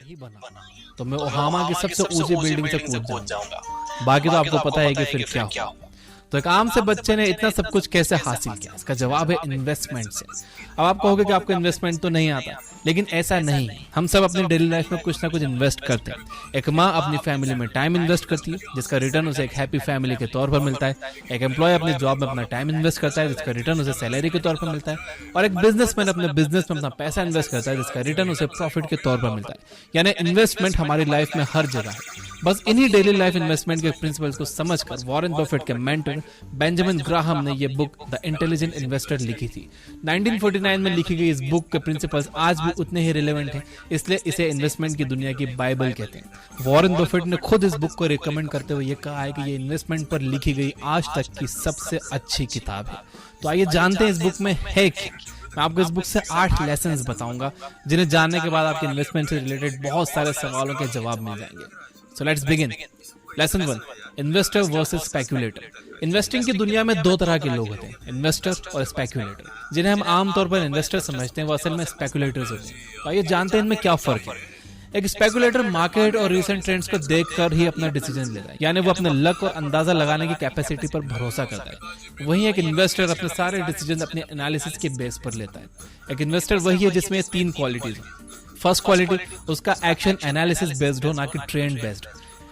नहीं बना तो मैं ओहामा की सबसे ऊंची बिल्डिंग से कूद जाऊंगा। बाकी तो आपको पता है कि फिर क्या होगा। तो एक आम से बच्चे ने इतना सब कुछ कैसे हासिल किया? इसका जवाब है इन्वेस्टमेंट से। अब आप कहोगे कि आपको इन्वेस्टमेंट तो नहीं आता, लेकिन ऐसा नहीं। हम सब अपनी डेली लाइफ में कुछ ना कुछ इन्वेस्ट करते हैं। एक माँ अपनी फैमिली में टाइम इन्वेस्ट करती है, जिसका रिटर्न उसे एक हैप्पी फैमिली के तौर पर मिलता है। एक एम्प्लॉय अपनी जॉब में अपना टाइम इन्वेस्ट करता है, जिसका रिटर्न उसे सैलरी के तौर पर मिलता है। और एक बिजनेसमैन अपने बिजनेस में अपना पैसा इन्वेस्ट करता है, जिसका रिटर्न उसे प्रॉफिट के तौर पर मिलता है। यानी इन्वेस्टमेंट हमारी लाइफ में हर जगह है। बस इन्हीं डेली लाइफ इन्वेस्टमेंट के प्रिंसिपल्स को समझकर वॉरेन बफेट के मेंटर बेंजामिन ग्राहम ने यह बुक द इंटेलिजेंट इन्वेस्टर लिखी थी। 1949 में लिखी गई इस बुक के प्रिंसिपल्स आज भी उतने ही रिलेवेंट हैं, इसलिए इसे इन्वेस्टमेंट की दुनिया की बाइबल कहते हैं। वॉरेन बफेट ने खुद इस बुक को रिकमेंड करते हुए यह कहा है कि यह इन्वेस्टमेंट पर लिखी गई आज तक की सबसे अच्छी किताब है। तो आइए जानते हैं इस बुक में है क्या। मैं आपको इस बुक से 8 लेसन्स बताऊंगा, जिन्हें जानने के बाद आपके इन्वेस्टमेंट से रिलेटेड बहुत सारे सवालों के जवाब मिल जाएंगे। So let's begin. Lesson 1. Investor versus speculator. Investing की दुनिया में दो तरह के लोग होते हैं, इन्वेस्टर और स्पेक्यूलेटर। जिन्हें हम आमतौर पर इन्वेस्टर समझते हैं, वो असल में स्पेक्यूलेटर्स होते हैं। तो आइए जानते हैं इनमें क्या फर्क है। एक स्पेक्यूलेटर मार्केट और रिसेंट ट्रेंड्स को देखकर ही अपना डिसीजन लेता है, यानी वो अपने लक और अंदाजा लगाने की कैपेसिटी पर भरोसा करता है। वहीं एक इन्वेस्टर अपने सारे डिसीजन अपने एनालिसिस के बेस पर लेता है। एक इन्वेस्टर वही है जिसमें 3 क्वालिटीज हैं। फर्स्ट क्वालिटी, उसका एक्शन एनालिसिस बेस्ड हो, ना कि ट्रेंड बेस्ड।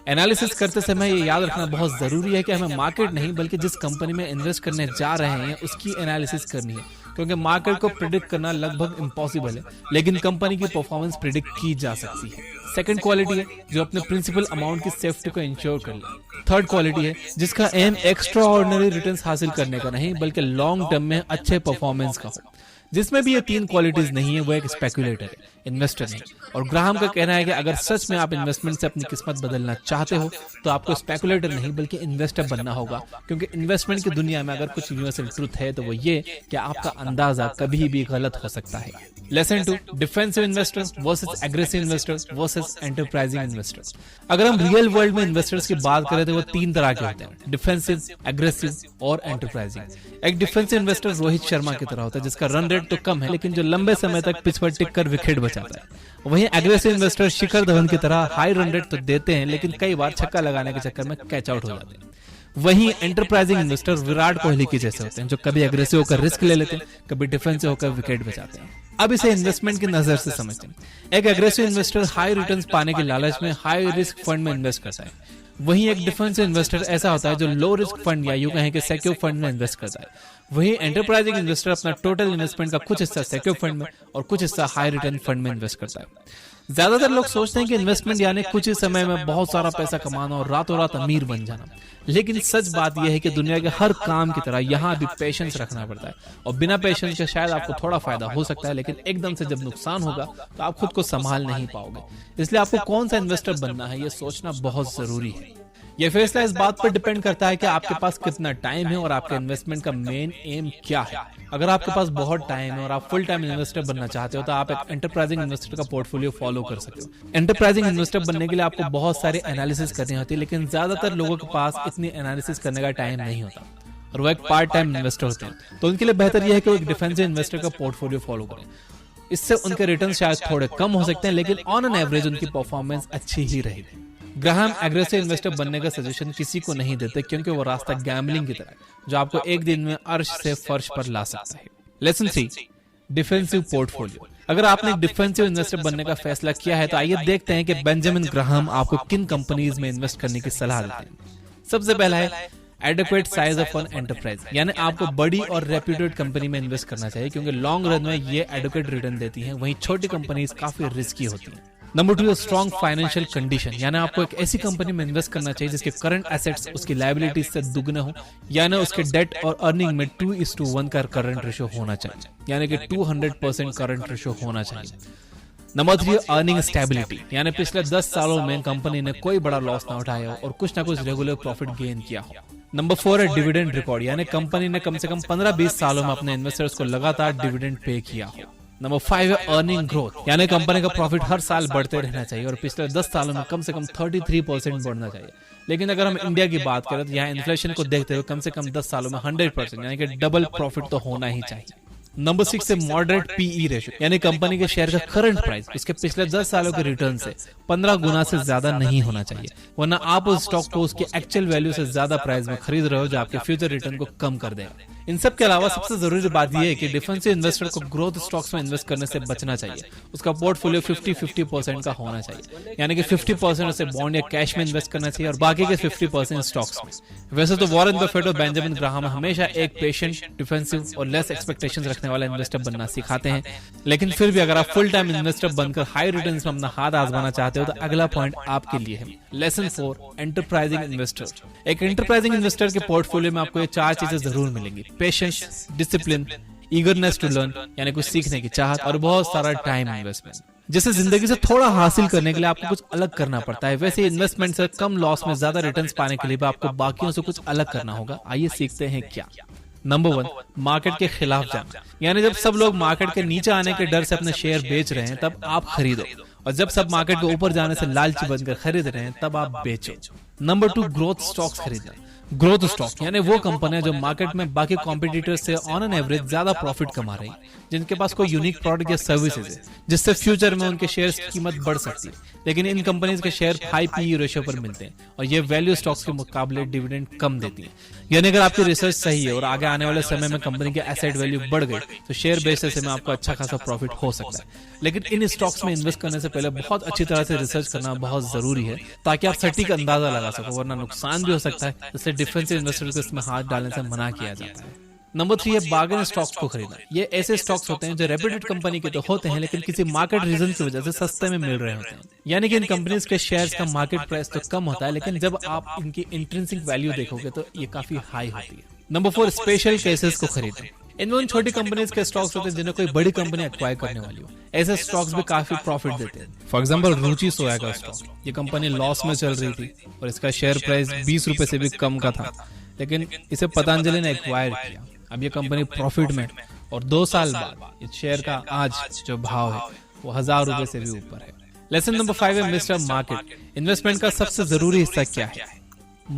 एनालिसिस करते समय ये याद रखना बहुत जरूरी है कि हमें मार्केट नहीं बल्कि जिस कंपनी में इन्वेस्ट करने जा रहे हैं उसकी एनालिसिस करनी है, क्योंकि मार्केट को प्रिडिक्ट करना लगभग इम्पॉसिबल है, लेकिन कंपनी की परफॉर्मेंस प्रिडिक्ट की जा सकती है। सेकंड क्वालिटी है जो अपने प्रिंसिपल अमाउंट की सेफ्टी को इंश्योर कर ले। थर्ड क्वालिटी है जिसका एम एक्स्ट्रा ऑर्डिनरी रिटर्न्स हासिल करने का नहीं बल्कि लॉन्ग टर्म में अच्छे परफॉर्मेंस का हो। जिसमें भी ये 3 क्वालिटीज नहीं है वो एक स्पेक्यूलेटर है, इन्वेस्टर नहीं। और ग्राहम का कहना है कि अगर सच में आप इन्वेस्टमेंट से अपनी किस्मत बदलना चाहते हो तो आपको स्पेक्यूलेटर नहीं बल्कि इन्वेस्टर बनना होगा, क्योंकि इन्वेस्टमेंट की दुनिया में अगर कुछ यूनिवर्सल ट्रुथ है तो वो ये कि आपका अंदाजा कभी भी गलत हो सकता है। Lesson 2, defensive investors versus aggressive investors versus enterprising investors. अगर हम रियल वर्ल्ड में इन्वेस्टर्स की बात करें तो वो 3 तरह के होते हैं, डिफेंसिव, एग्रेसिव और एंटरप्राइजिंग। एक डिफेंसिव इन्वेस्टर रोहित शर्मा की तरह होता है, जिसका रन रेट तो कम है लेकिन जो लंबे समय तक पिच पर टिक कर विकेट बचाता है। वहीं एग्रेसिव इन्वेस्टर शिखर धवन की तरह हाई रन रेट तो देते हैं लेकिन कई बार छक्का लगाने के चक्कर में कैच आउट हो जाते हैं। वहीं एंटरप्राइजिंग इन्वेस्टर विराट कोहली के जैसे होते हैं, जो कभी एग्रेसिव होकर रिस्क ले लेते हैं, कभी डिफेंसिव होकर विकेट बचाते हैं। अब इसे इन्वेस्टमेंट की नजर से समझते हैं। एक एग्रेसिव इन्वेस्टर हाई रिटर्न्स पाने के लालच में हाई रिस्क फंड में इन्वेस्ट करता है। वहीं एक डिफेंसिव इन्वेस्टर ऐसा होता है जो लो रिस्क फंड या यूं कहें कि सिक्योर फंड में इन्वेस्ट करता है। वहीं एंटरप्राइजिंग इन्वेस्टर अपना टोटल इन्वेस्टमेंट का कुछ हिस्सा सिक्योर फंड में और कुछ हिस्सा हाई रिटर्न फंड में इन्वेस्ट करता है। ज्यादातर लोग सोचते हैं कि इन्वेस्टमेंट यानी कुछ ही समय में बहुत सारा पैसा कमाना और रातों रात अमीर बन जाना, लेकिन सच बात यह है कि दुनिया के हर काम की तरह यहाँ भी पेशेंस रखना पड़ता है। और बिना पेशेंस के शायद आपको थोड़ा फायदा हो सकता है, लेकिन एकदम से जब नुकसान होगा तो आप खुद को संभाल नहीं पाओगे। इसलिए आपको कौन सा इन्वेस्टर बनना है ये सोचना बहुत जरूरी है। यह फैसला इस बात पर डिपेंड करता है कि आपके पास कितना टाइम है और आपके इन्वेस्टमेंट का मेन एम क्या है। अगर आपके पास बहुत टाइम है और आप फुल टाइम इन्वेस्टर बनना चाहते हो तो आप एक एंटरप्राइजिंग इन्वेस्टर का पोर्टफोलियो फॉलो कर सकते हो। एंटरप्राइजिंग इन्वेस्टर बनने के लिए आपको बहुत सारे एनालिसिस करनी होती है, लेकिन ज्यादातर लोगों के पास इतनी एनालिसिस करने का टाइम नहीं होता और वो एक पार्ट टाइम इन्वेस्टर होते हैं। तो उनके लिए बेहतर यह है कि वो एक डिफेंसिव इन्वेस्टर का पोर्टफोलियो फॉलो करें। इससे उनके रिटर्न शायद थोड़े कम हो सकते हैं, लेकिन ऑन एन एवरेज उनकी परफॉर्मेंस अच्छी ही रहेगी। ग्राहम एग्रेसिव इन्वेस्टर बनने का सजेशन किसी को नहीं देते, क्योंकि वो रास्ता गैम्बलिंग की तरह जो आपको एक दिन में अर्श से फर्श पर ला सकता है। Lesson 3, defensive portfolio. अगर आपने डिफेंसिव इन्वेस्टर बनने का फैसला किया है तो आइए देखते हैं कि बेंजामिन ग्राहम आपको किन कंपनीज में इन्वेस्ट करने की सलाह देते हैं। सबसे पहला है adequate size of an enterprise, यानी आपको बड़ी और रेप्यूटेड कंपनी में इन्वेस्ट करना चाहिए, क्योंकि लॉन्ग रन में ये एडिक्वेट रिटर्न देती हैं। वहीं छोटी कंपनीज काफी रिस्की होती हैं। नंबर 2 स्ट्रॉन्ग फाइनेंशियल कंडीशन, यानी आपको एक ऐसी कंपनी में इन्वेस्ट करना चाहिए जिसके करंट एसेट्स उसकी लायबिलिटीज से दुगने हो, यानी उसके डेट और अर्निंग में 2:1 का करंट रेशियो होना चाहिए, यानी कि 200% करंट रेशियो होना चाहिए। नंबर 3 अर्निंग स्टेबिलिटी, यानी पिछले 10 सालों में कंपनी ने कोई बड़ा लॉस ना उठाया हो और कुछ ना कुछ रेगुलर प्रॉफिट गेन किया हो। नंबर 4 है डिविडेंड रिकॉर्ड, यानी कंपनी ने कम से कम 15-20 सालों में अपने इन्वेस्टर्स को लगातार डिविडेंड पे किया हो। नंबर 5 है अर्निंग ग्रोथ, यानी कंपनी का प्रॉफिट हर साल बढ़ते रहना चाहिए और पिछले 10 सालों में कम से कम 33% बढ़ना चाहिए। लेकिन अगर हम इंडिया की बात करें तो यहाँ इन्फ्लेशन को देखते हुए कम से कम 10 सालों में 100% यानी कि डबल प्रॉफिट तो होना ही चाहिए। नंबर 6 है मॉडरेट पीई रेशियो, यानी कंपनी के शेयर का करंट प्राइस उसके पिछले 10 सालों के रिटर्न से 15 गुना से ज्यादा नहीं होना चाहिए, वरना आप उस स्टॉक को उसके एक्चुअल वैल्यू से ज्यादा प्राइस में खरीद रहे हो जो आपके फ्यूचर रिटर्न को कम कर देगा। इन सब के अलावा सबसे जरूरी बात यह है कि डिफेंसिव इन्वेस्टर को ग्रोथ स्टॉक्स में इन्वेस्ट करने से बचना चाहिए। उसका पोर्टफोलियो 50-50% का होना चाहिए, यानी कि 50% उसे बॉन्ड या कैश में इन्वेस्ट करना चाहिए और बाकी के 50% स्टॉक्स में। वैसे तो वॉरेन बफेट और बेंजामिन ग्राहम हमेशा एक पेशेंट, डिफेंसिव और लेस एक्सपेक्टेशंस रखने वाला इन्वेस्टर बनना सिखाते हैं, लेकिन फिर भी अगर आप फुल टाइम इन्वेस्टर बनकर हाई रिटर्न्स में अपना हाथ आजमाना चाहते हो तो अगला पॉइंट आपके लिए है। Lesson 4, enterprising investor. एक एंटरप्राइजिंग इन्वेस्टर के पोर्टफोलियो में आपको ये 4 चीजें जरूर मिलेंगी: patience, discipline, eagerness to learn यानी कुछ सीखने की चाहत, और बहुत सारा टाइम इन्वेस्टमेंट। जैसे जिंदगी से थोड़ा हासिल करने के लिए आपको कुछ अलग करना पड़ता है, वैसे इन्वेस्टमेंट से कम लॉस में ज्यादा रिटर्न्स पाने के लिए भी आपको बाकियों से कुछ अलग करना होगा। आइए सीखते हैं क्या। नंबर 1, मार्केट के खिलाफ जाना, यानी जब सब लोग मार्केट के नीचे आने के डर से अपने शेयर बेच रहे हैं तब आप खरीदो, और जब सब मार्केट के ऊपर जाने से लालची बनकर खरीद रहे हैं तब आप बेचो। नंबर 2, ग्रोथ स्टॉक्स खरीदना। ग्रोथ स्टॉक यानी वो कंपनियां जो मार्केट में बाकी कॉम्पिटिटर्स से ऑन एन एवरेज ज्यादा प्रॉफिट कमा रही हैं, जिनके पास कोई यूनिक प्रोडक्ट या सर्विसेज है जिससे फ्यूचर में उनके शेयर्स की कीमत बढ़ सकती है। लेकिन इन कंपनीज के शेयर हाई पीई रेशियो पर मिलते हैं और ये वैल्यू स्टॉक्स के मुकाबले डिविडेंड कम देती है। यानी अगर आपकी रिसर्च सही है और आगे आने वाले समय में कंपनी के एसेट वैल्यू बढ़ गई तो शेयर बेचने से में आपको अच्छा खासा प्रॉफिट हो सकता है। लेकिन इन स्टॉक्स में इन्वेस्ट करने से पहले बहुत अच्छी तरह से रिसर्च करना बहुत जरूरी है ताकि आप सटीक अंदाजा लगा सको, वरना नुकसान भी हो सकता है, जिससे डिफेंसिव इन्वेस्टर को इसमें हाथ डालने से मना किया जाता है। नंबर 3 है बार्गेन स्टॉक्स को खरीदना। ये ऐसे स्टॉक्स होते हैं जो रेप्यूटेड कंपनी के तो होते हैं लेकिन किसी मार्केट रीजन की वजह से सस्ते में मिल रहे होते हैं, यानी कि इन कंपनीज के शेयर्स का मार्केट प्राइस तो कम होता है लेकिन जब आप इनकी इंट्रिंसिक वैल्यू देखोगे तो ये काफी हाई होती है। नंबर 4, स्पेशल केसेस को खरीदना। इनमें उन छोटी कंपनीज के स्टॉक्स होते हैं जिन्हें कोई बड़ी कंपनी एक्वायर करने वाली हो। ऐसे स्टॉक्स भी काफी प्रॉफिट देते हैं। फॉर एग्जांपल रुचि सोया का स्टॉक, ये कंपनी लॉस में चल रही थी और इसका शेयर प्राइस 20 रुपए से भी कम का था, लेकिन इसे पतंजलि ने एक्वायर किया। अब ये कंपनी प्रॉफिट में और 2 साल बाद इस शेयर का आज जो भाव है वो 1000 रुपए से भी ऊपर है। लेसन नंबर 5 है मिस्टर मार्केट। इन्वेस्टमेंट का सबसे जरूरी हिस्सा क्या है?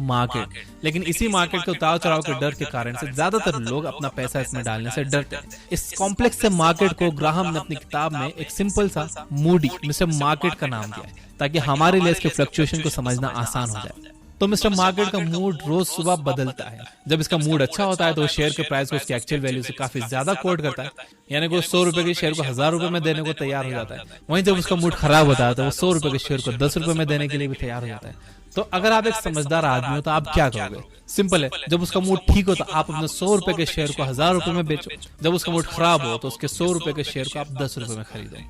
मार्केट। लेकिन इसी मार्केट के उतार चढ़ाव के डर के कारण से ज्यादातर लोग अपना पैसा इसमें डालने से डरते हैं। इस कॉम्प्लेक्स से मार्केट को ग्राहम ने अपनी किताब में एक सिंपल सा मूडी मिस्टर मार्केट का नाम दिया है ताकि हमारे लिए इसके फ्लक्चुएशन को समझना आसान हो जाए। तो मिस्टर मार्केट का मूड रोज सुबह बदलता है। जब इसका मूड अच्छा होता है तो शेयर के प्राइस को उसकी एक्चुअल वैल्यू से काफी ज्यादा कोट करता है, यानी कि 100 रुपए के शेयर को 1000 रुपए में देने को तैयार हो जाता है। वहीं जब उसका मूड खराब होता है तो वो 100 रुपए के शेयर को 10 रुपए में देने के लिए भी तैयार हो जाता है। तो अगर आप एक समझदार आदमी हो तो आप क्या करोगे? सिंपल है, जब उसका मूड ठीक हो तो आप अपने 100 रुपए के शेयर को 1000 रुपए में बेचो, जब उसका मूड खराब हो तो उसके 100 रुपए के शेयर को आप 10 रुपए में खरीदो।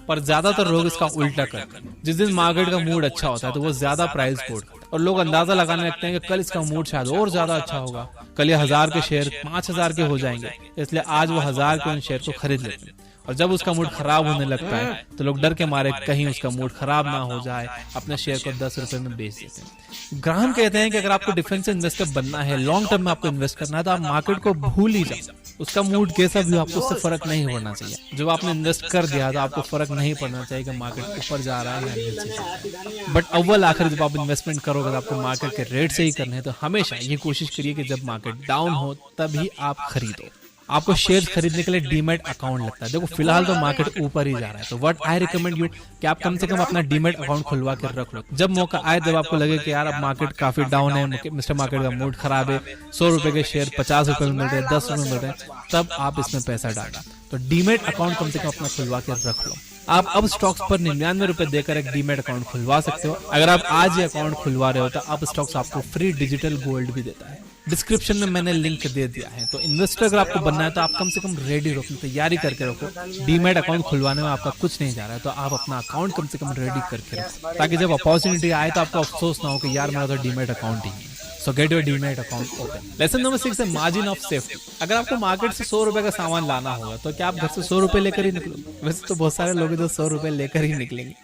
पर ज्यादातर लोग इसका उल्टा करते हैं। जिस दिन मार्केट का मूड अच्छा होता है तो वो ज्यादा प्राइस कोट करते हैं और लोग अंदाजा लगाने लगते हैं कि कल इसका मूड शायद और ज्यादा अच्छा होगा, कल ये 1000 के शेयर 5000 के हो जाएंगे, इसलिए आज वो 1000 के उन शेयर को खरीद लेते हैं। और जब उसका मूड खराब होने लगता है तो लोग डर के मारे कहीं उसका मूड खराब ना हो जाए अपने शेयर को 10 रुपए में बेच देते हैं। ग्राहम कहते हैं कि अगर आपको डिफेंसिव इन्वेस्टर बनना है, लॉन्ग टर्म में आपको इन्वेस्ट करना है तो आप मार्केट को भूल ही जाओ। उसका मूड कैसा भी हो आपको उससे फर्क नहीं पड़ना चाहिए। जब आपने इन्वेस्ट कर दिया तो आपको फर्क नहीं पड़ना चाहिए कि मार्केट ऊपर जा रहा है या नीचे। बट अव्वल आखिर जब आप इन्वेस्टमेंट करोगे तो आपको मार्केट के रेट से ही करने हैं, तो हमेशा ये कोशिश करिए कि जब मार्केट डाउन हो तभी आप खरीदो। आपको शेयर खरीदने के लिए डीमैट अकाउंट लगता है। देखो फिलहाल तो मार्केट ऊपर ही जा रहा है, तो व्हाट आई रिकमेंड यू कि आप कम से कम अपना डीमैट अकाउंट खुलवा कर रख लो। जब मौका आए, जब आपको लगे कि यार अब मार्केट काफी डाउन है, मिस्टर मार्केट का मूड खराब है, 100 रुपए के शेयर 50 रुपए में मिल रहे हैं, 10 रुपए में मिल रहे हैं, तब आप इसमें पैसा डालना। तो डीमैट अकाउंट कम से कम अपना खुलवा कर रख लो। आप अब स्टॉक्स पर 99 रुपए देकर एक डीमैट अकाउंट खुलवा सकते हो। अगर आप आज ये अकाउंट खुलवा रहे हो तो अब स्टॉक्स आपको फ्री डिजिटल गोल्ड भी देता है। डिस्क्रिप्शन में मैंने लिंक दे दिया है। तो इन्वेस्टर अगर आपको बनना है तो आप कम से कम रेडी रखो, तैयारी करके रखो। डीमैट अकाउंट खुलवाने में आपका कुछ नहीं जा रहा है, तो आप अपना अकाउंट कम से कम रेडी करके रखो ताकि जब अपॉर्चुनिटी आए तो आपको अफसोस ना हो कि यार मेरा तो डीमैट अकाउंट ही है। सो get your demat account open. Lesson number 6 है मार्जिन ऑफ सेफ्टी। अगर आपको मार्केट से 100 रुपए का सामान लाना होगा तो क्या आप घर से 100 रुपए लेकर ही निकलोगे? वैसे तो बहुत सारे लोग जो 100 रुपए लेकर ही निकलेंगे।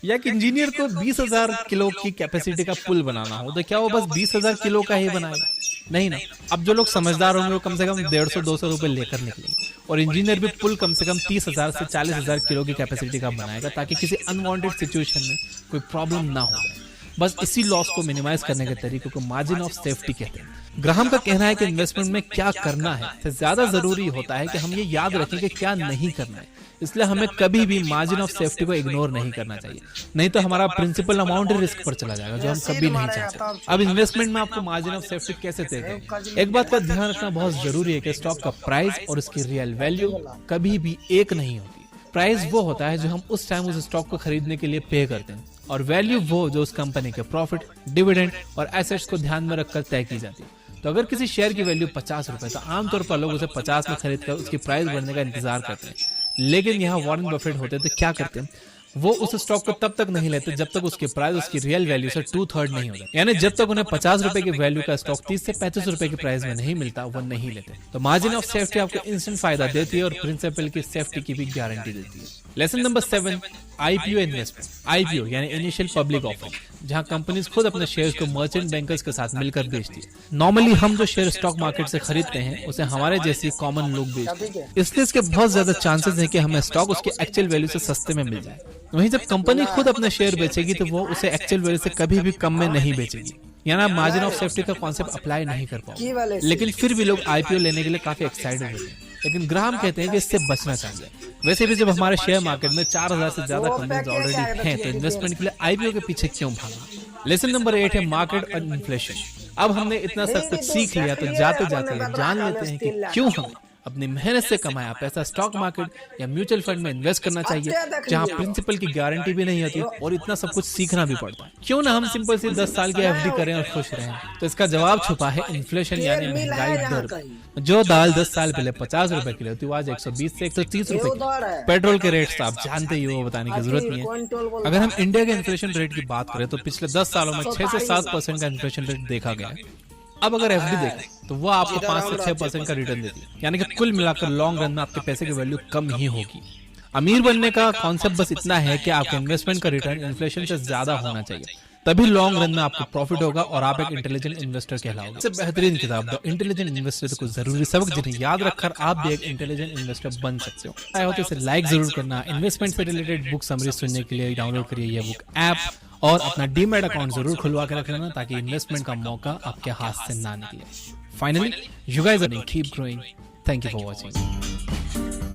या एक इंजीनियर को 20,000 किलो की कैपेसिटी का पुल बनाना हो तो क्या वो बस 20,000 किलो का ही बनाएगा? नहीं ना। अब जो लोग समझदार होंगे वो कम से कम 150-200 रुपए लेकर निकलेंगे। और इंजीनियर भी पुल कम से कम 30,000 से 40,000 किलो की कैपेसिटी का बनाएगा ताकि किसी अनवांटेड सिचुएशन में कोई प्रॉब्लम ना हो जाए। बस इसी लॉस को मिनिमाइज करने के तरीके को मार्जिन ऑफ सेफ्टी कहते हैं। ग्राहम का कहना है कि इन्वेस्टमेंट में क्या करना है से ज्यादा जरूरी होता है कि हम ये याद रखें कि क्या नहीं करना है। इसलिए हमें कभी भी मार्जिन ऑफ सेफ्टी को इग्नोर नहीं करना चाहिए, नहीं तो हमारा प्रिंसिपल अमाउंट रिस्क पर चला जाएगा, जो हम कभी नहीं चाहते। अब इन्वेस्टमेंट में आपको मार्जिन ऑफ सेफ्टी कैसे तय करें? एक बात का ध्यान रखना बहुत जरूरी है कि स्टॉक का प्राइस और उसकी रियल वैल्यू कभी भी एक नहीं होती। प्राइस वो होता है जो हम उस टाइम उस स्टॉक को खरीदने के लिए पे करते हैं, और वैल्यू वो जो उस कंपनी के प्रॉफिट, डिविडेंड और एसेट्स को ध्यान में रखकर तय की जाती है। तो अगर किसी शेयर की वैल्यू 50 रुपए, तो आमतौर पर लोग उसे 50 में खरीद कर उसकी प्राइस बढ़ने का इंतजार करते हैं। लेकिन यहाँ वॉरेन बफेट होते तो क्या करते हैं, वो उस स्टॉक को तब तक नहीं लेते जब तक उसकी प्राइस उसकी रियल वैल्यू से 2/3 नहीं हो जाती। यानी जब तक उन्हें 50 रुपए की वैल्यू का स्टॉक 30 से 35 रुपए की प्राइस में नहीं मिलता, वो नहीं लेते। तो मार्जिन ऑफ सेफ्टी आपको इंस्टेंट फायदा देती है और प्रिंसिपल की सेफ्टी की भी गारंटी देती है। Lesson number 7, IPO investment. IPO यानी इनिशियल पब्लिक ऑफरिंग, जहां कंपनीज खुद अपने शेयर्स को मर्चेंट बैंकर्स के साथ मिलकर बेचती है। नॉर्मली हम जो शेयर स्टॉक मार्केट से खरीदते हैं उसे हमारे जैसे कॉमन लोग बेचते हैं, इसलिए इसके बहुत ज्यादा चांसेस हैं कि हमें स्टॉक उसके एक्चुअल वैल्यू से सस्ते में मिल जाए। वहीं जब कंपनी खुद अपने शेयर बेचेगी तो वो उसे एक्चुअल वैल्यू से कभी भी कम में नहीं बेचेगी। यानी आप मार्जिन ऑफ सेफ्टी का कॉन्सेप्ट अप्लाई नहीं कर पाओगे। लेकिन फिर भी लोग आईपीओ लेने के लिए काफी एक्साइटेड होते हैं, लेकिन ग्राहम कहते हैं कि इससे बचना चाहिए। वैसे भी जब हमारे शेयर मार्केट में 4000 से ज्यादा कंपनीज ऑलरेडी हैं, तो इन्वेस्टमेंट के लिए आईपीओ के पीछे क्यों भागना? लेसन नंबर 8 है मार्केट और इन्फ्लेशन। अब हमने इतना सब कुछ सीख लिया, तो जाते जाते जान लेते हैं कि क्यों हमें अपनी मेहनत से कमाया पैसा स्टॉक मार्केट या म्यूचुअल फंड में इन्वेस्ट करना चाहिए, जहां प्रिंसिपल की गारंटी भी नहीं होती और इतना सब कुछ सीखना भी पड़ता है। क्यों ना हम सिंपल सी 10 साल की एफडी करें और खुश रहें? तो इसका जवाब छुपा है इन्फ्लेशन यानी महंगाई दर। जो दाल 10 साल पहले 50 रुपए की होती, आज 120 से 130 रुपए। पेट्रोल के रेट्स आप जानते ही हो, बताने की जरूरत नहीं है। अगर हम इंडिया के इन्फ्लेशन रेट की बात करें तो पिछले 10 सालों में 6 से 7% का इन्फ्लेशन रेट देखा गया है। अब अगर एफडी देखें तो वो आपको 5 से 6% का रिटर्न देती है, यानी कि कुल मिलाकर लॉन्ग रन में आपके पैसे की वैल्यू कम ही होगी। अमीर बनने का कॉन्सेप्ट बस इतना है कि आपके इन्वेस्टमेंट का रिटर्न इन्फ्लेशन से ज्यादा होना चाहिए, तभी लॉन्ग रन में आपको प्रॉफिट होगा और आप एक इंटेलिजेंट इन्वेस्टर कहलाओगे। सबसे बेहतरीन किताब द इंटेलिजेंट इन्वेस्टर, कुछ जरूरी सबक जिन्हें याद रखकर आप भी एक इंटेलिजेंट इन्वेस्टर बन सकते हो। आए हो तो इसे लाइक जरूर करना। इन्वेस्टमेंट से रिलेटेड बुक समरी सुनने के लिए डाउनलोड करिए यह बुक ऐप, और अपना डीमैट अकाउंट जरूर खुलवा के रख लेना ताकि इन्वेस्टमेंट का मौका आपके हाथ से ना निकले। Finally, you guys are keep growing. Thank you for watching.